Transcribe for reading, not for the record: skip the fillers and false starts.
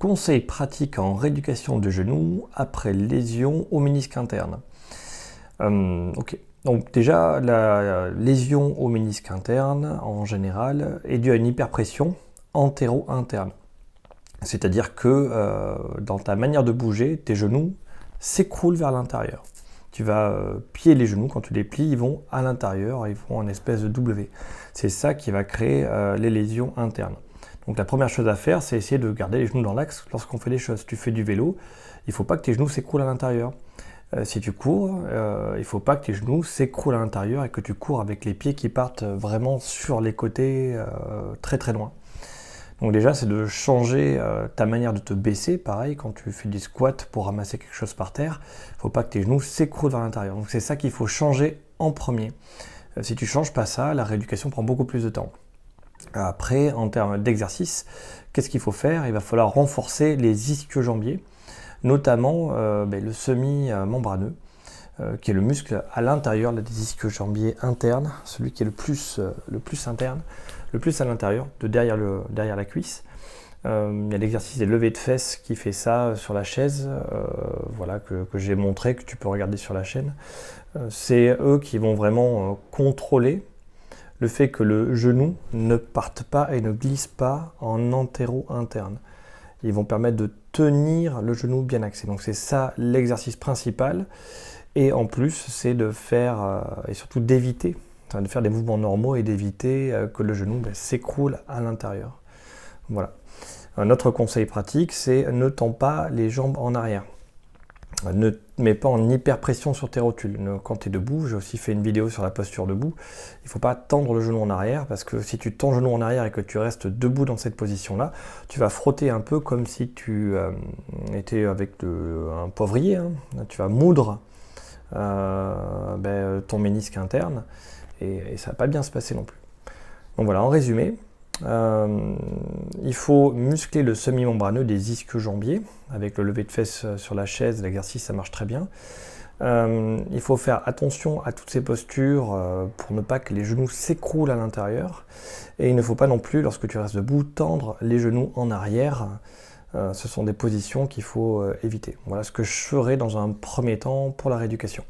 Conseils pratiques en rééducation de genoux après lésion au ménisque interne. Ok. Donc déjà, la lésion au ménisque interne, en général, est due à une hyperpression antéro-interne. C'est-à-dire que dans ta manière de bouger, tes genoux s'écroulent vers l'intérieur. Tu vas plier les genoux, quand tu les plies, ils vont à l'intérieur, ils font une espèce de W. C'est ça qui va créer les lésions internes. Donc la première chose à faire, c'est essayer de garder les genoux dans l'axe lorsqu'on fait les choses. Si tu fais du vélo, il ne faut pas que tes genoux s'écroulent à l'intérieur. Si tu cours, il ne faut pas que tes genoux s'écroulent à l'intérieur et que tu cours avec les pieds qui partent vraiment sur les côtés très très loin. Donc déjà, c'est de changer ta manière de te baisser. Pareil, quand tu fais du squat pour ramasser quelque chose par terre, il ne faut pas que tes genoux s'écroulent vers l'intérieur. Donc c'est ça qu'il faut changer en premier. Si tu ne changes pas ça, la rééducation prend beaucoup plus de temps. Après, en termes d'exercice, qu'est-ce qu'il faut faire? Il va falloir renforcer les ischio-jambiers, notamment le semi-membraneux, qui est le muscle à l'intérieur des ischio-jambiers internes, celui qui est le plus interne, le plus à l'intérieur, de derrière la cuisse. Il y a l'exercice des levées de fesses qui fait ça sur la chaise, que j'ai montré, que tu peux regarder sur la chaîne. C'est eux qui vont vraiment contrôler le fait que le genou ne parte pas et ne glisse pas en antéro-interne. Ils vont permettre de tenir le genou bien axé. Donc c'est ça l'exercice principal. Et en plus, c'est de faire, et surtout d'éviter, de faire des mouvements normaux et d'éviter que le genou s'écroule à l'intérieur. Voilà. Un autre conseil pratique, c'est ne tends pas les jambes en arrière. Ne mets pas en hyperpression sur tes rotules. Quand tu es debout, j'ai aussi fait une vidéo sur la posture debout, il ne faut pas tendre le genou en arrière, parce que si tu tends le genou en arrière et que tu restes debout dans cette position-là, tu vas frotter un peu comme si tu étais avec un poivrier. Tu vas moudre ton ménisque interne, et ça ne va pas bien se passer non plus. Donc voilà, en résumé, il faut muscler le semi-membraneux des ischio-jambiers avec le lever de fesses sur la chaise, l'exercice ça marche très bien. Il faut faire attention à toutes ces postures pour ne pas que les genoux s'écroulent à l'intérieur, et il ne faut pas non plus, lorsque tu restes debout, tendre les genoux en arrière. Ce sont des positions qu'il faut éviter. Voilà ce que je ferai dans un premier temps pour la rééducation.